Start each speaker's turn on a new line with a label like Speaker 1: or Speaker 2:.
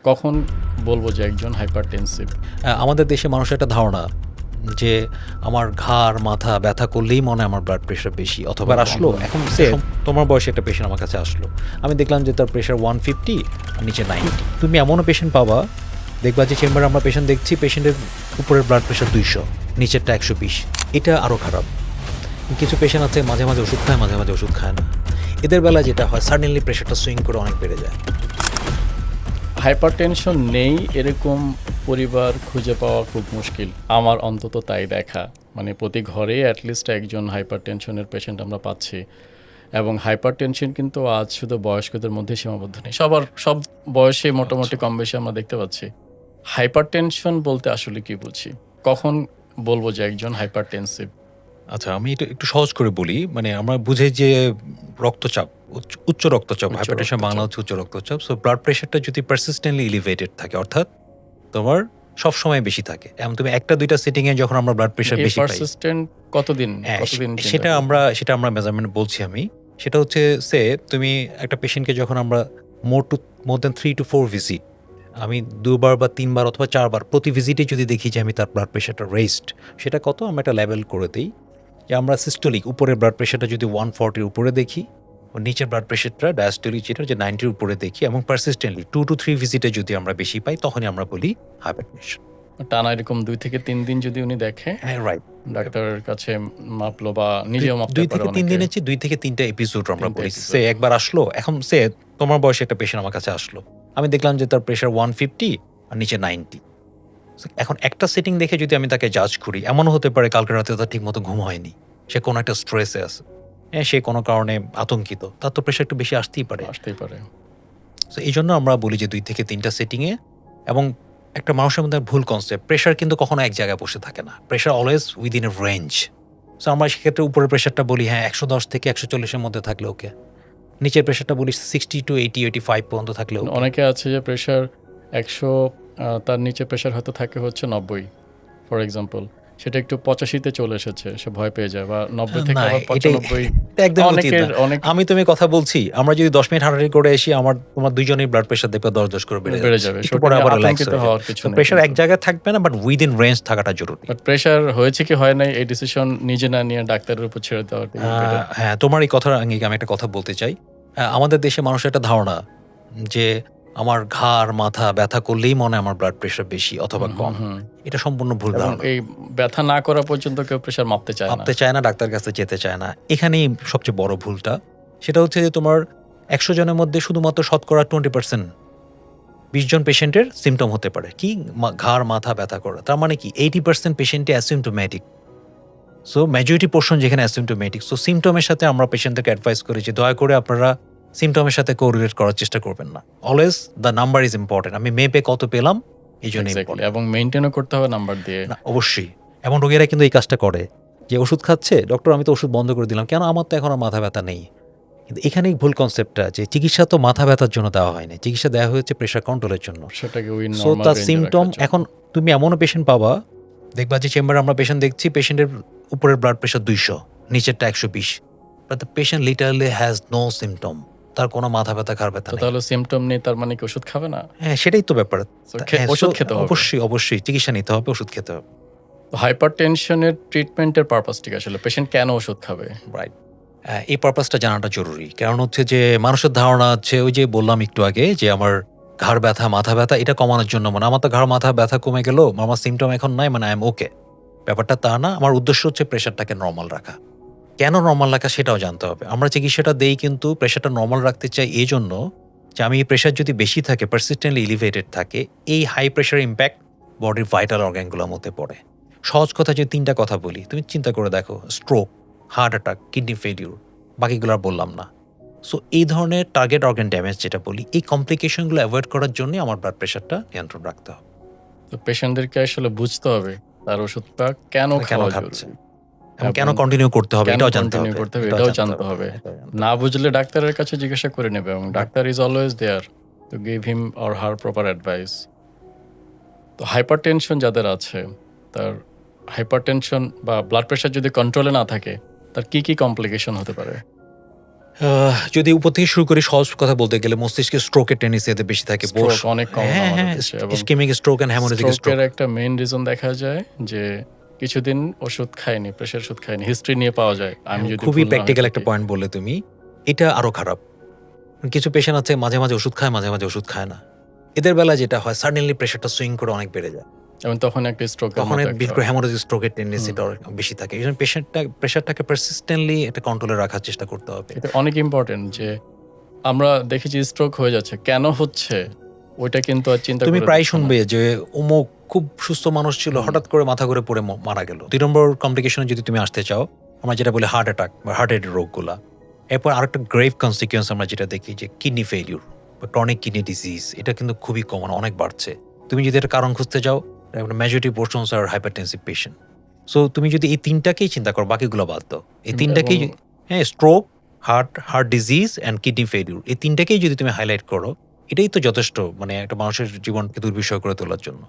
Speaker 1: কখন বলবো যে একজন হাইপারটেনসিভ?
Speaker 2: আমাদের দেশে মানুষের একটা ধারণা যে আমার ঘাড় মাথা ব্যথা করলেই মনে হয় আমার ব্লাড প্রেশার বেশি অথবা আসলো এখন সে তোমার বয়সে একটা পেশেন্ট আমার কাছে আসলো, আমি দেখলাম যে তার প্রেশার 150 আর নিচে 90। তুমি এমনও পেশেন্ট পাবা, দেখবা যে চেম্বারে আমরা পেশেন্ট দেখছি, পেশেন্টের উপরের ব্লাড প্রেশার 200, নিচেরটা 120। এটা আরও খারাপ। কিছু পেশেন্ট আছে মাঝে মাঝে ওষুধ খায়, মাঝে মাঝে ওষুধ খায় না। এদের বেলা যেটা হয় সাডেনলি প্রেশারটা সুইং করে অনেক বেড়ে যায়।
Speaker 1: হাইপারটেনশন নেই এরকম পরিবার খুঁজে পাওয়া খুব মুশকিল, আমার অন্তত তাই দেখা। মানে প্রতি ঘরে অ্যাটলিস্ট একজন হাইপারটেনশনের পেশেন্ট আমরা পাচ্ছি। এবং হাইপারটেনশন কিন্তু আজ শুধু বয়স্কদের মধ্যে সীমাবদ্ধ নেই, সব বয়সে মোটামুটি কম বেশি আমরা দেখতে পাচ্ছি। হাইপারটেনশন বলতে আসলে কি বুঝি? কখন বলবো যে একজন হাইপারটেনসিভ?
Speaker 2: আচ্ছা, আমি এটা একটু সহজ করে বলি। মানে আমরা বুঝি যে রক্তচাপ, উচ্চ রক্তচাপ, হাইপারটেনশন বাংলা হচ্ছে উচ্চ রক্তচাপ। সো ব্লাড প্রেশারটা যদি পারসিস্টেন্টলি এলিভেটেড থাকে, অর্থাৎ তোমার সব সময় বেশি থাকে, এমন তুমি একটা দুইটা সেটিং এ যখন আমরা ব্লাড প্রেশার বেশি পাই,
Speaker 1: পারসিস্টেন্ট কতদিন
Speaker 2: সেটা আমরা মেজারমেন্ট বলছি আমি। সেটা হচ্ছে সে তুমি একটা পেশেন্টকে যখন আমরা মোর দেন 3 to 4 ভিজিট, আমি 2বার বা 3বার অথবা 4বার প্রতি ভিজিটে যদি দেখি যে আমি তার ব্লাড প্রেশারটা রেস্ট, সেটা কত আমরা একটা লেভেল করে দিই যে আমরা সিস্টোলিক উপরের ব্লাড প্রেশারটা যদি 140-র উপরে দেখি, নিচের ব্লাড প্রেশারটা ডায়াস্টোলিক যেটা যে 90-র উপরে দেখি, এবং পারসিস্টেন্টলি 2 to 3 ভিজিটে যদি আমরা বেশি পাই, তখনই আমরা বলি হাইপারটেনশন।
Speaker 1: টানা এরকম 2 থেকে 3 দিন যদি উনি দেখে,
Speaker 2: হ্যাঁ, রাইট।
Speaker 1: ডাক্তারের কাছে মাপলো বা নিজেও মাপতে
Speaker 2: 2
Speaker 1: পারে
Speaker 2: থেকে 3
Speaker 1: অনেকে।
Speaker 2: দিনের চেয়ে 2 থেকে 3টা এপিসোড আমরা
Speaker 1: 3টা
Speaker 2: বলি।
Speaker 1: episode।
Speaker 2: সে একবার আসলো, এখন সে তোমার বয়সে একটা পেশেন্ট আমার কাছে আসলো, আমি দেখলাম যে তার প্রেশার 150 আর নিচে 90। এখন একটা সেটিং দেখে যদি আমি তাকে জাজ করি, এমনও হতে পারে কালকে রাতে তার ঠিক মতো ঘুম হয়নি, সে কোনো একটা স্ট্রেসে আছে, হ্যাঁ, সে কোনো কারণে আতঙ্কিত, তার তো প্রেশার একটু বেশি আসতেই পারে। সো এই জন্য আমরা বলি যে 2 থেকে 3টা সেটিংয়ে। এবং একটা মানুষের মধ্যে ভুল কনসেপ্ট, প্রেশার কিন্তু কখনো এক জায়গায় বসে থাকে না, pressure always within a range. So আমরা সেক্ষেত্রে উপরের প্রেশারটা বলি হ্যাঁ 110 থেকে 140-এর মধ্যে থাকলে ওকে, নিচের প্রেশারটা বলি 60 to 80-85 পর্যন্ত থাকলে ওকে।
Speaker 1: অনেকে আছে যে প্রেশার 100, তার নিচে প্রেশার হয়তো থাকে হচ্ছে 90 ফর এক্সাম্পল, সেটা একটু 85-তে চলে এসেছে, সে ভয় পেয়ে যায়, বা 90 থেকে আবার 95।
Speaker 2: একদম উচিত না। আমি তুমি কথা বলছি, আমরা যদি 10 মিনিট হাঁটাহাঁটি করে আসি, তোমার দুজনেই ব্লাড প্রেশার দেখবে 10 করে বেড়ে যাবে, একটু পরে আবার রিল্যাক্স হওয়ার কিছু নেই। প্রেশার এক জায়গায় থাকবে না, বাট উইদিন রেঞ্জ থাকাটা জরুরি।
Speaker 1: বাট প্রেশার হয়েছে কি হয় নাই এই ডিসিশন নিজে না নিয়ে ডাক্তারের উপর ছেড়ে দেওয়া।
Speaker 2: হ্যাঁ, তোমার এই কথার আঙ্গিকে আমি একটা কথা বলতে চাই। আমাদের দেশে মানুষের একটা ধারণা যে আমার ঘাড় মাথা ব্যথা করলেই মনে হয় আমার ব্লাড প্রেশার বেশি অথবা কম। এটা সম্পূর্ণ ভুল ধারণা।
Speaker 1: এই ব্যথা না করা পর্যন্ত কেউ প্রেশার মাপতে চায় না,
Speaker 2: ডাক্তার কাছে যেতে চায় না। এখানেই সবচেয়ে বড় ভুলটা। সেটা হচ্ছে যে তোমার 100 জনের মধ্যে শুধুমাত্র শতকরা 20%, 20 জন পেশেন্টের সিমটম হতে পারে কি ঘাড় মাথা ব্যথা করা। তার মানে কি 80% পেশেন্টই অ্যাসিমটোম্যাটিক। সো মেজরিটি পোর্শন যেখানে অ্যাসিমটোম্যাটিক, সো সিমটমের সাথে আমরা পেশেন্টদেরকে অ্যাডভাইস করি যে দয়া করে আপনারা সিমটমের সাথে কোরিলেট করার চেষ্টা করবেন না। Always the number is important. আমি মেপে কত পেলাম এই জন্য,
Speaker 1: এবং মেইনটেইনও করতে হবে নাম্বার দিয়ে।
Speaker 2: অবশ্যই। এমন রোগীরা কিন্তু এই কাজটা করে যে ওষুধ খাচ্ছে, ডক্টর আমি তো ওষুধ বন্ধ করে দিলাম, কেন আমার তো এখন আর মাথা ব্যথা নেই। কিন্তু এখানেই ভুল কনসেপ্টটা যে চিকিৎসা তো মাথা ব্যথার জন্য দেওয়া হয়নি, চিকিৎসা দেওয়া হয়েছে প্রেশার কন্ট্রোলের জন্য। সো তার সিমটম, এখন তুমি এমনও পেশেন্ট পাবা, দেখবা যে চেম্বারে আমরা পেশেন্ট দেখছি, পেশেন্টের উপরের ব্লাড প্রেশার 200, নিচেরটা 120, but the patient literally has no symptom, তার কোনো মাথা ব্যথা ঘাড় ব্যথা নেই।
Speaker 1: তাহলে সিমটম নেই তার মানে কি ওষুধ খাবে না?
Speaker 2: হ্যাঁ, সেটাই তো ব্যাপার।
Speaker 1: ওষুধ খেতে হবে,
Speaker 2: অবশ্যই চিকিৎসা নিতে হবে, ওষুধ খেতে হবে।
Speaker 1: হাইপারটেনশনের ট্রিটমেন্টের পারপাসটা কি আসলে? পেশেন্ট কেন ওষুধ খাবে?
Speaker 2: রাইট, এই পারপাসটা জানাটা জরুরি। কারণ হচ্ছে যে মানুষের ধারণা হচ্ছে ওই যে বললাম একটু আগে যে আমার ঘাড় ব্যথা মাথা ব্যথা এটা কমানোর জন্য, মানে আমার তো ঘাড় মাথা ব্যথা কমে গেল, আমার সিমটম এখন নাই, মানে আই এম ওকে। ব্যাপারটা তা না। আমার উদ্দেশ্য হচ্ছে প্রেশারটাকে নর্মাল রাখা। কেন নর্মাল রাখা সেটাও জানতে হবে। আমরা চিকিৎসাটা দেই কিন্তু প্রেশারটা নর্মাল রাখতে চাই এই জন্য যে আমি এই প্রেশার যদি বেশি থাকে, পারসিস্টেন্টলি এলিভেটেড থাকে, এই হাই প্রেশার ইম্প্যাক্ট বডির ভাইটাল অর্গানগুলোর মধ্যে পড়ে। সহজ কথা যদি 3টা কথা বলি, তুমি চিন্তা করে দেখো, stroke, heart attack, kidney failure, বাকিগুলো আর বললাম না। সো এই ধরনের টার্গেট অর্গান ড্যামেজ যেটা বলি, এই কমপ্লিকেশনগুলো অ্যাভয়েড করার জন্য আমার ব্লাড প্রেশারটা নিয়ন্ত্রণ রাখতে হবে।
Speaker 1: তো পেশেন্টদেরকে আসলে বুঝতে হবে তার ওষুধটা কেন খাচ্ছে,
Speaker 2: কেন কন্টিনিউ করতে হবে এটাও জানতে হবে।
Speaker 1: না বুঝলে ডাক্তারের কাছে জিজ্ঞাসা করে নেবে, এবং doctor is always there to give him or her proper advice. তো হাইপারটেনশন যাদের আছে, তার হাইপারটেনশন বা ব্লাড প্রেশার যদি কন্ট্রোলে না থাকে, তার কি কি কমপ্লিকেশন হতে পারে?
Speaker 2: যদি উপর থেকে শুরু করি সহজ কথা বলতে গেলে মস্তিষ্কে স্ট্রোকের টেন্ডেন্সি এতে বেশি থাকে।
Speaker 1: স্ট্রোক অনেক কমন
Speaker 2: হ্যাঁ,
Speaker 1: আমাদের
Speaker 2: হ্যাঁ,
Speaker 1: দেশে এবং
Speaker 2: ischaemic stroke and haemorrhagic stroke.
Speaker 1: স্ট্রোকের একটা মেইন রিজন দেখা যায় যে কিছুদিন ওষুধ খাইনি, প্রেশার ওষুধ খাইনি, হিস্ট্রি নিয়ে পাওয়া যায়। আমি যদি
Speaker 2: খুবই
Speaker 1: ভুল না হয়ে
Speaker 2: প্র্যাকটিক্যাল একটা
Speaker 1: থাকি।
Speaker 2: পয়েন্ট বললে তুমি। এটা আরো খারাপ। কিছু পেশেন্ট আছে মাঝে, মাঝে ওষুধ খায়, মাঝে, মাঝে ওষুধ খায় না। এদের বেলায় যেটা হয় সাডেনলি প্রেশারটা সুইং করে অনেক বেড়ে যায়।
Speaker 1: এবং তখন একটা স্ট্রোকের
Speaker 2: তখন
Speaker 1: মতো
Speaker 2: বিশেষ
Speaker 1: একটা
Speaker 2: করে হ্যামোরেজিক স্ট্রোকের টেন্ডেন্সিটা অনেক বেশি থাকে। এইজন্য প্রেশারটাকে পারসিস্টেন্টলি একটা কন্ট্রোলে রাখার চেষ্টা করতে হবে।
Speaker 1: এটা অনেক ইম্পর্টেন্ট যে আমরা দেখেছি স্ট্রোক হয়ে যাচ্ছে, কেন হচ্ছে ওইটা কিন্তু আর চিন্তা
Speaker 2: তুমি
Speaker 1: করে
Speaker 2: প্রায়
Speaker 1: দেখছো না।
Speaker 2: শুনবে যে অমুক খুব সুস্থ মানুষ ছিল, হঠাৎ করে মাথা ঘুরে পড়ে মারা গেল। ২ নম্বর কমপ্লিকেশনে যদি তুমি আসতে চাও, আমরা যেটা বলি হার্ট অ্যাটাক বা হার্টের রোগগুলা। এরপর আরেকটা গ্রেভ কনসিকুয়েন্স আমরা যেটা দেখি যে কিডনি ফেইলিউর বা ক্রনিক কিডনি ডিজিজ, এটা কিন্তু খুবই কমন, অনেক বাড়ছে। তুমি যদি এটা কারণ খুঁজতে যাও, মেজরিটি পোর্শনস আর হাইপারটেনসিভ পেশেন্ট। সো তুমি যদি এই ৩টাকেই চিন্তা করো, বাকিগুলো বাদ দাও। এই ৩টাকেই
Speaker 1: এবং
Speaker 2: হ্যাঁ, stroke, heart disease and kidney failure, এই ৩টাকেই যদি তুমি হাইলাইট করো, এটাই তো যথেষ্ট মানে একটা মানুষের জীবনকে দুর্বিষহ করে তোলার জন্য।